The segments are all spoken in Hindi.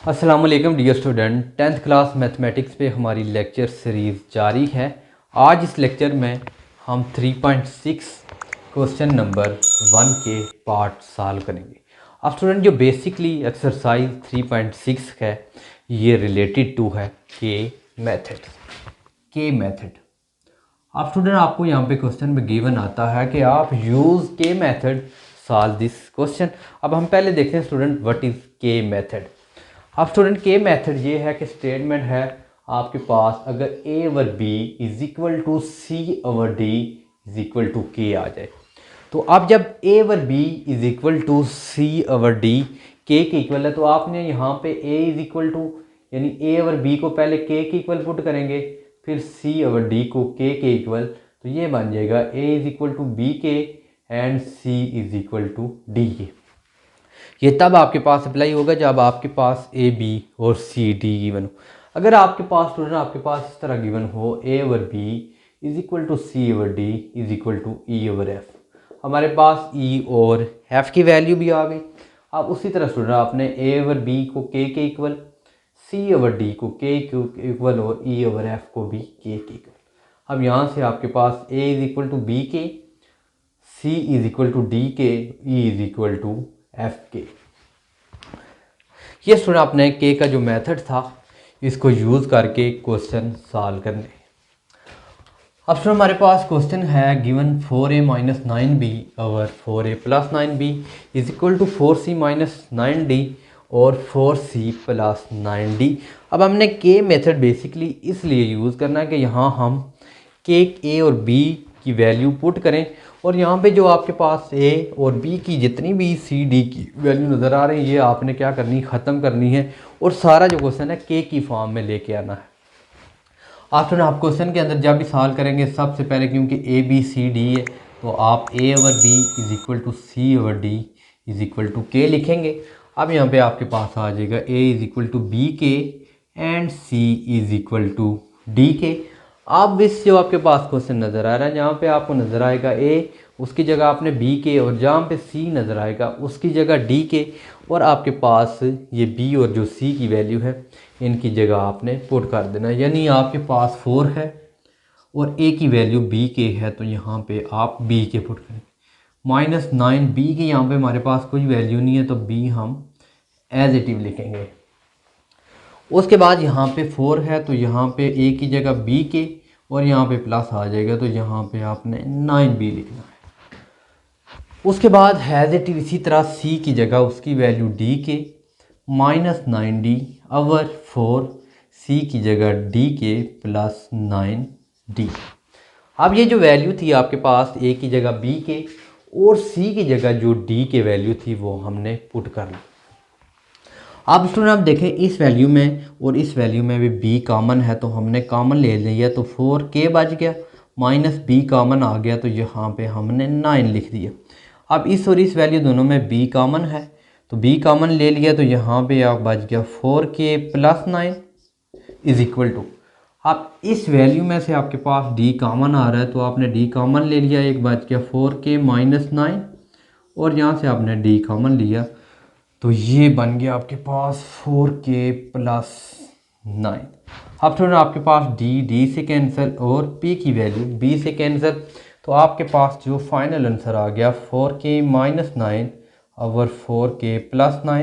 अस्सलाम वालेकुम dear student, 10th class mathematics पे हमारी लेक्चर सीरीज़ जारी है। आज इस लेक्चर में हम 3.6 क्वेश्चन नंबर 1 के पार्ट सॉल्व करेंगे। अब स्टूडेंट जो बेसिकली एक्सरसाइज 3.6 है ये रिलेटेड टू है के मेथड। अब स्टूडेंट आपको यहाँ पे क्वेश्चन में गिवन आता है कि आप यूज़ के मेथड सॉल्व दिस क्वेश्चन। अब हम पहले देखते हैं student what is k method. अब स्टूडेंट के मेथड ये है कि स्टेटमेंट है आपके पास अगर a over b is equal to C over D is equal to k आ जाए, तो अब जब a over b is equal to C over d k equal है, तो आपने यहाँ पे a इज इक्वल टू यानी a ओवर b को पहले k के इक्वल पुट करेंगे, फिर c ओवर d को k के इक्वल, तो ये बन जाएगा a is equal to B K and c is equal to D K. ये तब आपके पास अप्लाई होगा जब आपके पास ए बी और सी डी गिवन हो। अगर आपके पास स्टूडेंट आपके पास इस तरह गिवन हो A over B is equal to C over D is equal to E over F, हमारे पास ई और एफ की वैल्यू भी आ गई। अब उसी तरह स्टूडेंट आपने ए ओवर बी को के इक्वल, सी ओवर डी को के इक्वल और ई ओवर एफ को भी के इक्वल। अब यहाँ से आपके पास ए इज इक्वल टू बी के, c is equal to D k, e is equal to f k. ये स्टूडेंट आपने के का जो मेथड था इसको यूज़ करके क्वेश्चन सॉल्व करने। अब स्टूडेंट हमारे पास क्वेश्चन है given 4a minus 9b over 4a plus 9b is equal to 4c minus 9d और 4c प्लस 9d। अब हमने के मेथड बेसिकली इसलिए यूज़ करना है कि यहाँ हम के ए और बी की वैल्यू पुट करें और यहाँ पे जो आपके पास ए और बी की जितनी भी सी डी की वैल्यू नज़र आ रही है ये आपने क्या करनी, ख़त्म करनी है और सारा जो क्वेश्चन है के की फॉर्म में लेके आना है। आफ्टर आप क्वेश्चन के अंदर जब भी सॉल्व करेंगे सबसे पहले क्योंकि ए बी सी डी है तो आप A over B is equal to C over D is equal to K लिखेंगे। अब यहाँ पे आपके पास आ जाएगा A is equal to B K and C is equal to D के। अब इस जो आपके पास क्वेश्चन नज़र आ रहा है जहाँ पे आपको नज़र आएगा ए उसकी जगह आपने बी के और जहाँ पे सी नज़र आएगा उसकी जगह डी के और आपके पास ये बी और जो सी की वैल्यू है इनकी जगह आपने पुट कर देना। यानी आपके पास 4 है और ए की वैल्यू बी के है तो यहाँ पे आप बी के पुट करेंगे। माइनस 9 बी के यहाँ पे हमारे पास कोई वैल्यू नहीं है तो बी हम एज इट इज लिखेंगे। उसके बाद यहाँ पे 4 है तो यहाँ पे ए की जगह बी के और यहाँ पे प्लस आ जाएगा तो यहाँ पे आपने 9b लिखना है। उसके बाद हैज़ इट इसी तरह सी की जगह उसकी वैल्यू डी के माइनस 9d ओवर 4 सी की जगह डी के प्लस 9d। अब ये जो वैल्यू थी आपके पास ए की जगह बी के और सी की जगह जो डी के वैल्यू थी वो हमने पुट करना। अब स्टूडेंट आप देखें इस वैल्यू में और इस वैल्यू में भी b कॉमन है तो हमने कॉमन ले लिया तो 4k बच गया, माइनस b कॉमन आ गया तो यहाँ पे हमने 9 लिख दिया। अब इस और इस वैल्यू दोनों में b कॉमन है तो b कॉमन ले लिया तो यहाँ पे आप बच गया 4k plus 9 is equal to. अब इस वैल्यू में से आपके पास d कॉमन आ रहा है तो आपने d कॉमन ले लिया, एक बच गया 4k माइनस 9 और यहाँ से आपने d कॉमन लिया तो ये बन गया आपके पास 4k प्लस 9। अब थोड़ा आपके पास डी से कैंसिल और p की वैल्यू b से कैंसिल तो आपके पास जो फाइनल आंसर आ गया 4k minus 9 over 4k plus 9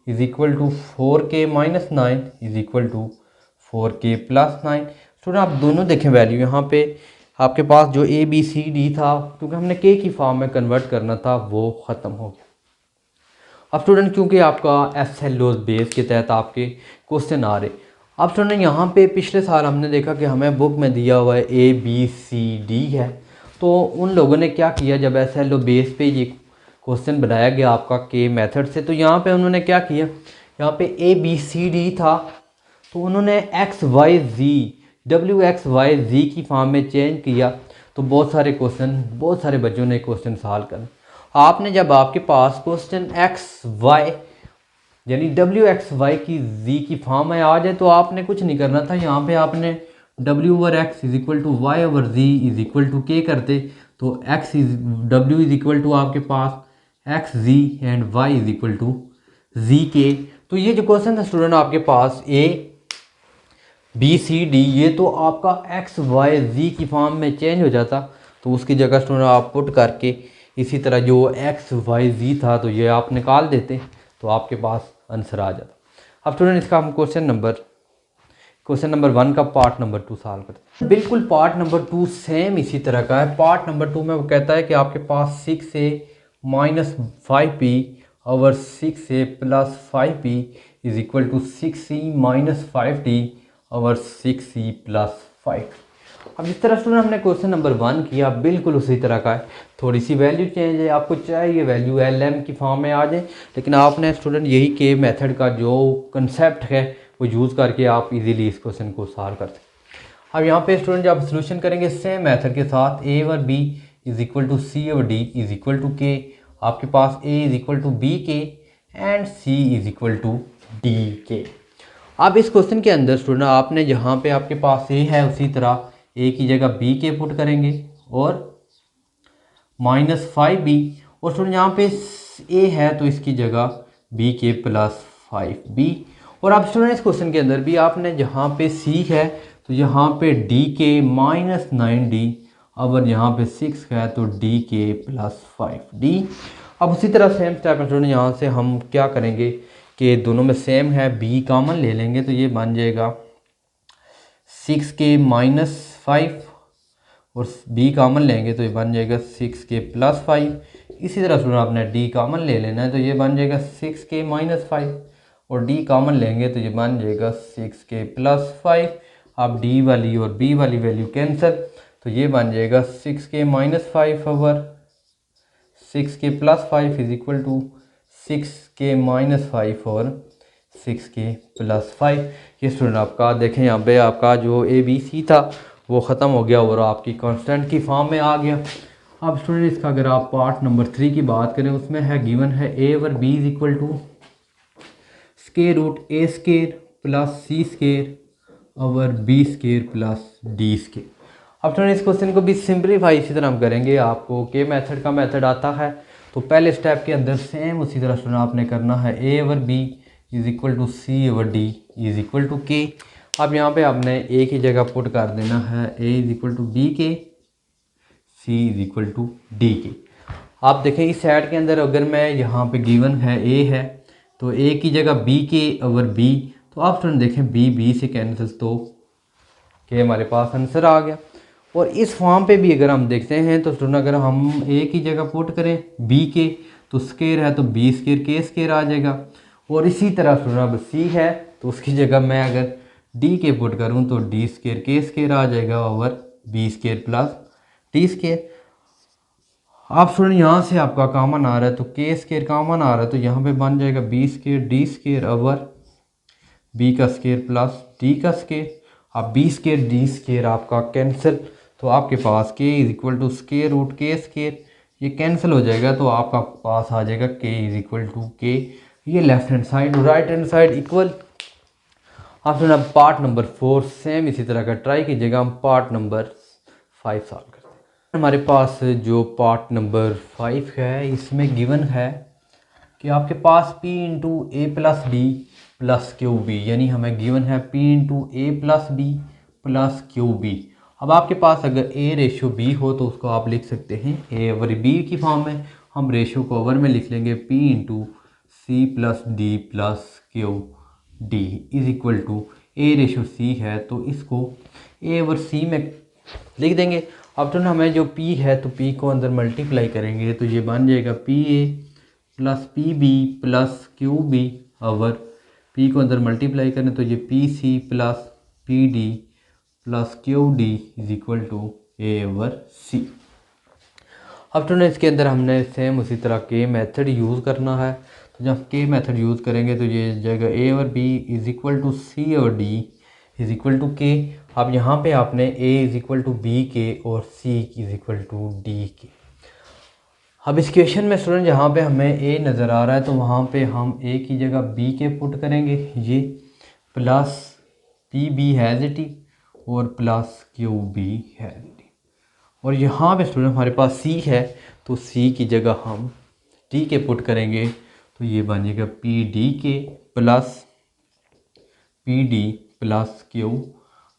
is equal to 4k minus 9 is equal to 4k plus 9। Student आप दोनों देखें वैल्यू यहाँ पे आपके पास जो a b c d था क्योंकि हमने k की फॉर्म में कन्वर्ट करना था वो ख़त्म हो गया। अब स्टूडेंट क्योंकि आपका SLOs बेस के तहत आपके क्वेश्चन आ रहे, अब स्टूडेंट यहाँ पे पिछले साल हमने देखा कि हमें बुक में दिया हुआ है ABCD है तो उन लोगों ने क्या किया जब SLO बेस पे ये क्वेश्चन बनाया गया आपका के मेथड से तो यहाँ पे उन्होंने क्या किया, यहाँ पे ABCD था तो उन्होंने XYZ WXYZ की फॉर्म में चेंज किया तो बहुत सारे बच्चों ने क्वेश्चन सॉल्व करना। आपने जब आपके पास क्वेश्चन XY यानी WXY की Z की फॉर्म में आ जाए तो आपने कुछ नहीं करना था, यहाँ पे आपने W over X is equal to Y over Z is equal to K करते तो W इज इक्वल टू आपके पास XZ and Y is equal to ZK तो ये जो क्वेश्चन था स्टूडेंट आपके पास ए बी सी डी, ये तो आपका एक्स वाई जी की फॉर्म में चेंज हो जाता, तो उसकी जगह स्टूडेंट आप पुट करके इसी तरह जो एक्स वाई जी था तो ये आप निकाल देते, तो आपके पास आंसर आ जाता। अब स्टूडेंट इसका हम क्वेश्चन नंबर 1 का पार्ट नंबर 2 सॉल्व करते हैं। बिल्कुल पार्ट नंबर 2 सेम इसी तरह का है। पार्ट नंबर 2 में वो कहता है कि आपके पास 6a minus 5p over 6a plus 5p is equal to 6c minus 5d over 6c plus 5। अब जिस तरह स्टूडेंट हमने क्वेश्चन नंबर 1 किया बिल्कुल उसी तरह का है, थोड़ी सी वैल्यू चेंज है। आपको चाहे ये वैल्यू एल एम की फॉर्म में आ जाए, लेकिन आपने स्टूडेंट यही के मेथड का जो कंसेप्ट है वो यूज़ करके आप इजीली इस क्वेश्चन को सॉल्व कर सकते हैं। अब यहाँ पे स्टूडेंट जब सोल्यूशन करेंगे सेम मेथड के साथ, A over B is equal to C over D is equal to K, आपके पास ए is equal to B K and C is equal to D के। अब इस क्वेश्चन के अंदर स्टूडेंट आपने यहाँ पे आपके पास ए है उसी तरह ए की जगह बी के पुट करेंगे और माइनस 5b, और स्टूडेंट यहाँ पे ए है तो इसकी जगह बी के प्लस 5b। और अब स्टूडेंट इस क्वेश्चन के अंदर भी आपने जहाँ पे सी है तो यहाँ पे डी के माइनस 9d, अगर यहाँ पे 6 है तो डी के प्लस 5d। अब उसी तरह सेम स्टेप स्टूडेंट यहाँ से हम क्या करेंगे कि दोनों में सेम है, बी कॉमन ले लेंगे तो ये बन जाएगा 6 माइनस 5 और बी कॉमन लेंगे तो ये बन जाएगा 6 प्लस 5। इसी तरह स्टूडेंट आपने डी कॉमन ले लेना है तो ये बन जाएगा 6 माइनस 5 और डी कॉमन लेंगे तो ये बन जाएगा 6 प्लस 5। अब डी वाली और बी वाली वैल्यू कैंसिल, तो ये बन जाएगा 6 minus 5 over 6 plus 5 is equal to 6 minus 5 और 6 प्लस 5। ये स्टूडेंट आपका देखें यहाँ पे आपका जो ए बी सी था वो ख़त्म हो गया और आपकी कांस्टेंट की फॉर्म में आ गया। अब स्टूडेंट इसका अगर आप पार्ट नंबर 3 की बात करें उसमें है गिवन है A over B is equal to square root A square plus C square over B square plus D square. अब स्टूडेंट इस क्वेश्चन को भी सिंपलीफाई इसी तरह हम करेंगे। आपको के मेथड का मेथड आता है तो पहले स्टेप के अंदर सेम उसी तरह स्टूडेंट आपने करना है, A over B is equal to C over D is equal to K. अब यहाँ पे आपने ए की जगह पुट कर देना है ए इज इक्वल टू बी के, c is equal to D के। आप देखें इस साइड के अंदर अगर मैं यहाँ पे गिवन है ए है तो ए की जगह बी के ओवर बी, तो आप स्टूडेंट देखें बी बी से कैंसिल तो के हमारे पास आंसर आ गया। और इस फॉर्म पे भी अगर हम देखते हैं तो स्टूडेंट अगर हम ए की जगह पुट करें बी के तो स्केयर है तो बी स्केयर के स्केयर आ जाएगा, और इसी तरह स्टूडेंट अब सी है तो उसकी जगह मैं अगर डी के पुट करूं तो डी स्केयर के स्केयर आ जाएगा over B square plus D square. आप स्टूडेंट यहाँ से आपका कॉमन आ रहा है तो के स्केयर कॉमन आ रहा है तो यहाँ पे बन जाएगा b square d square over b का स्केयर प्लस डी का स्केयर। अब बी स्केयर डी स्केयर आपका कैंसिल, तो आपके पास k is equal to square root k square, ये कैंसिल हो जाएगा तो आपका पास आ जाएगा के इज इक्वल टू के। ये left hand side right hand side equal. आप फिर अब पार्ट नंबर 4 सेम इसी तरह का ट्राई कीजिएगा। हम पार्ट नंबर 5 सॉल्व करते हैं। हमारे पास जो पार्ट नंबर 5 है इसमें गिवन है कि आपके पास p into A plus D plus Q B, यानी हमें गिवन है p into A plus B plus Q B. अब आपके पास अगर a रेशो b हो तो उसको आप लिख सकते हैं a ओवर b की फॉर्म में। हम रेशो को ओवर में लिख लेंगे p into C plus D plus Q D is equal to A ratio C है तो इसको ए ओवर सी में लिख देंगे। अब तो हमें जो p है तो p को अंदर मल्टीप्लाई करेंगे तो ये बन जाएगा P A plus P B plus Q B over p को अंदर मल्टीप्लाई करें तो ये P C plus P D plus Q D is equal to A over C. अब तो इसके अंदर हमने सेम उसी तरह के मेथड यूज़ करना है, तो जब के मेथड यूज़ करेंगे तो ये जगह ए और बी इज़ इक्वल टू सी और D is equal to K. अब यहाँ पे आपने a is equal to B k और c is equal to D के। अब इस क्वेश्चन में स्टूडेंट जहाँ पे हमें ए नज़र आ रहा है तो वहाँ पे हम ए की जगह बी के पुट करेंगे ये plus P B has it और plus Q B has it. और यहाँ पे स्टूडेंट हमारे पास सी है तो सी की जगह हम डी के पुट करेंगे तो ये बन जाएगा पी डी के plus P D plus Q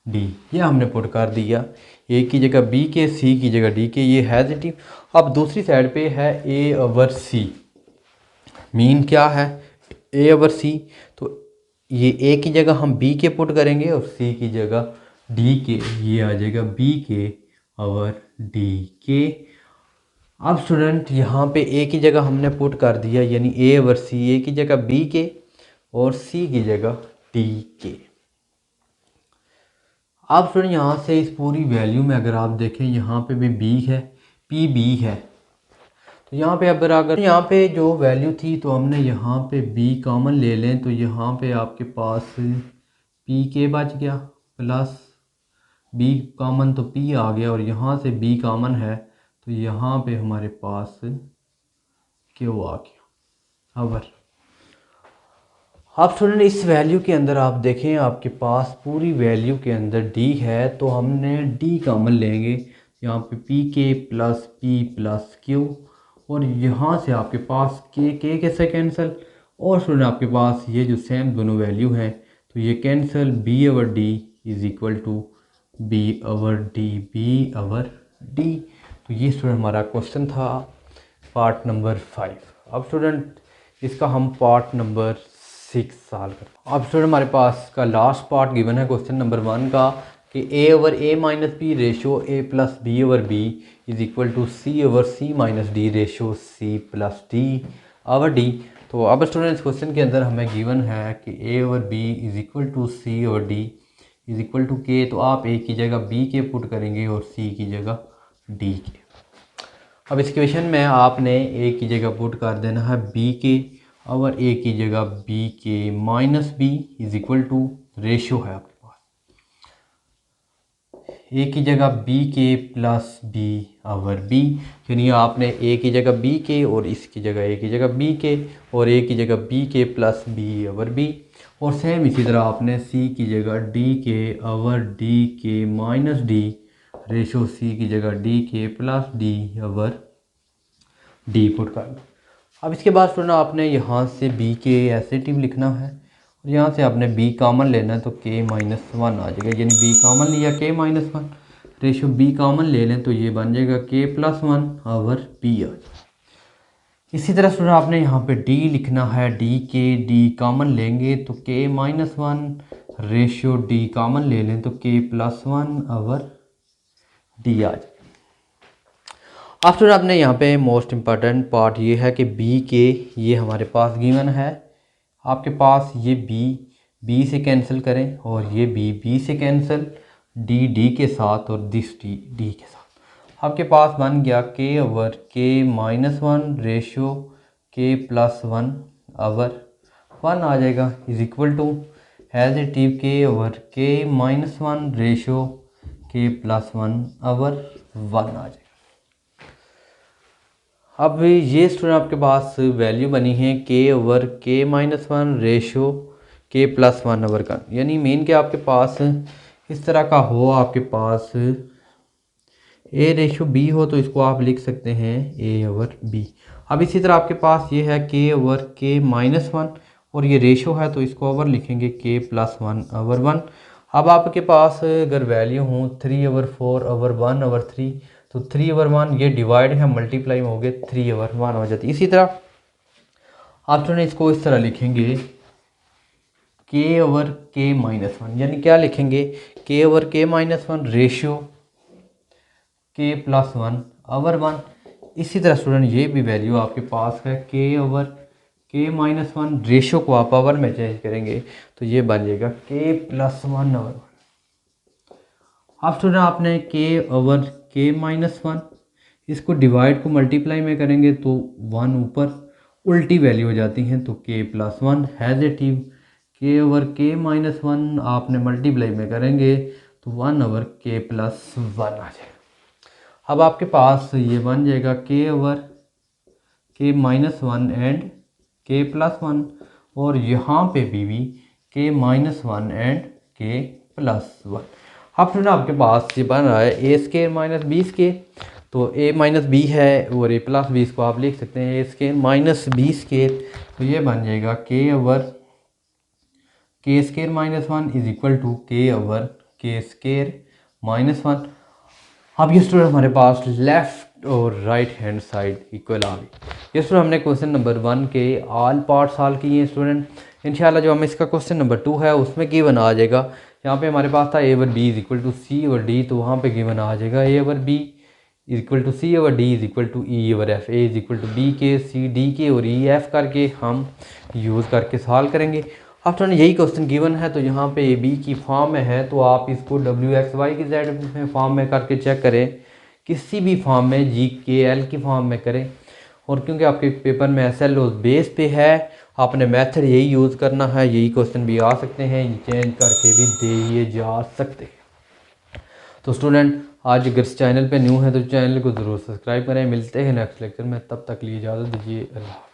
D. ये हमने पुट कर दिया, ए की जगह बी के, सी की जगह डी के, ये है नेगेटिव। अब दूसरी साइड पे है ए ओवर सी। मीन क्या है, ए ओवर सी, तो ये ए की जगह हम बी के पुट करेंगे और सी की जगह डी के, ये आ जाएगा बी के ओवर डी के। अब स्टूडेंट यहाँ पे ए की जगह हमने पुट कर दिया, यानी ए ओवर सी, ए की जगह बी के और सी की जगह डी के। अब स्टूडेंट यहाँ से इस पूरी वैल्यू में अगर आप देखें, यहाँ पे भी बी है, पी बी है, तो यहाँ पे अगर यहाँ पे जो वैल्यू थी तो हमने यहाँ पे बी कॉमन ले लें, तो यहाँ पे आपके पास पी के बच गया प्लस बी कॉमन तो पी आ गया, और यहाँ से बी कॉमन है तो यहाँ पे हमारे पास क्यू आ गया ओवर। अब स्टूडेंट इस वैल्यू के अंदर आप देखें, आपके पास पूरी वैल्यू के अंदर डी है, तो हमने डी कॉमन लेंगे, यहाँ पे पी के प्लस क्यू, और यहाँ से आपके पास के कैसे कैंसिल, और स्टूडेंट आपके पास ये जो सेम दोनों वैल्यू हैं तो ये cancel, b over D is equal to b over D. तो ये स्टूडेंट हमारा क्वेश्चन था पार्ट नंबर 5। अब स्टूडेंट इसका हम पार्ट नंबर 6 सॉल्व करते हैं। अब स्टूडेंट हमारे पास का लास्ट पार्ट गिवन है क्वेश्चन नंबर 1 का, कि A over A minus B ratio A plus B over B is equal to C over C minus D ratio C plus D over D. तो अब स्टूडेंट इस क्वेश्चन के अंदर हमें गिवन है कि A over B is equal to C over D is equal to K, तो आप ए की जगह बी के पुट करेंगे और सी की जगह डी के। अब इस क्वेश्चन में आपने ए की जगह पुट कर देना है बी के, और ए की जगह b k minus b is equal to ratio है आपके पास, ए की जगह बी के प्लस बी ओवर बी, यानी आपने ए की जगह बी के और इसकी जगह ए की जगह बी के और ए की जगह बी के प्लस बी ओवर बी, और सेम इसी तरह आपने सी की जगह डी के ओवर डी के माइनस डी रेशो सी की जगह डी के plus D over D put कर। अब इसके बाद स्टूडेंट आपने यहाँ से बी के एसेटिव लिखना है, और यहाँ से आपने बी कॉमन लेना है, तो के माइनस 1 आ जाएगा, यानी बी कॉमन लिया के माइनस 1 रेशो बी कॉमन ले लें तो ये बन जाएगा के प्लस 1 ओवर बी आ जाएगा। इसी तरह स्टूडेंट आपने यहाँ पे डी लिखना है, डी के डी कॉमन लेंगे तो के माइनस 1 रेशो डी कॉमन ले लें तो के प्लस 1 ओवर डी आ जाएगा। अब स्टूडेंट आपने यहाँ पे मोस्ट इम्पॉर्टेंट पार्ट ये है कि बी के ये हमारे पास गिवन है, आपके पास ये बी से कैंसिल करें और ये बी से कैंसिल, डी के साथ और दिस डी के साथ, आपके पास बन गया k over k minus 1 ratio k plus 1 over 1 आ जाएगा is equal to as it is k over k minus 1 ratio k plus 1 over 1 आ जाएगा। अब ये स्टूडेंट आपके पास वैल्यू बनी है के over k minus 1 ratio k plus 1 over का, यानी मेन के आपके पास इस तरह का हो, आपके पास ए रेशो बी हो तो इसको आप लिख सकते हैं ए ओवर बी। अब इसी तरह आपके पास ये है के ओवर के माइनस 1 और ये रेशो है तो इसको ओवर लिखेंगे के प्लस 1 ओवर 1। अब आपके पास अगर वैल्यू हो 3 ओवर 4 ओवर 1 ओवर 3 तो 3 ओवर 1 ये डिवाइड है, मल्टीप्लाई में हो गए 3 ओवर 1 हो जाती है। इसी तरह आप जो है इसको इस तरह लिखेंगे के ओवर के माइनस 1, यानी क्या लिखेंगे के ओवर के माइनस 1 रेशियो के प्लस 1 ओवर 1। इसी तरह स्टूडेंट ये भी वैल्यू आपके पास है के ओवर के माइनस 1 रेशियो को आप ओवर में चेंज करेंगे तो ये बन जाएगा के प्लस 1 ओवर 1। अब स्टूडेंट आपने के ओवर के माइनस 1 इसको डिवाइड को मल्टीप्लाई में करेंगे तो 1 ऊपर उल्टी वैल्यू हो जाती हैं तो के प्लस 1 हैज़ ए टीव के ओवर के माइनस 1 आपने मल्टीप्लाई में करेंगे तो 1 ओवर के प्लस 1 आ जाएगा। अब आपके पास ये बन जाएगा के ओवर के माइनस 1 एंड के प्लस 1 और यहाँ पे भी के माइनस 1 एंड के प्लस 1। अब फिर आपके पास ये बन रहा है ए स्केयर माइनस बी स्केयर, तो a माइनस बी है और a प्लस बी, इसको आप लिख सकते हैं a square minus b square, तो ये बन जाएगा k over k square minus one is equal to k over k square minus one. अब ये स्टूडेंट हमारे पास लेफ्ट और राइट हैंड साइड इक्वल आ गई। ये स्टूडेंट हमने क्वेश्चन नंबर 1 के ऑल पार्ट सॉल्व किए हैं स्टूडेंट। इंशाल्लाह जो हमें इसका क्वेश्चन नंबर 2 है उसमें गिवन आ जाएगा, यहाँ पे हमारे पास था A over B is equal to C over D, तो वहाँ पे गिवन आ जाएगा A over B is equal to C over D is equal to E over F, A is equal to B के सी डी के और ई एफ करके हम यूज़ करके सॉल्व करेंगे। अब तो यही क्वेश्चन गिवन है, तो यहाँ पे ए बी की फॉर्म में है, तो आप इसको डब्ल्यू एक्स वाई की जेड में फॉर्म में करके चेक करें, किसी भी फॉर्म में जी के एल की फॉर्म में करें। और क्योंकि आपके पेपर में एस एल बेस पे है, आपने मेथड यही यूज़ करना है, यही क्वेश्चन भी आ सकते हैं, चेंज करके भी दिए जा सकते हैं। तो स्टूडेंट आज अगर इस चैनल पे न्यू है तो चैनल को ज़रूर सब्सक्राइब करें। मिलते हैं नेक्स्ट लेक्चर में, तब तक लिए इजाज़त दीजिए। अल्लाह।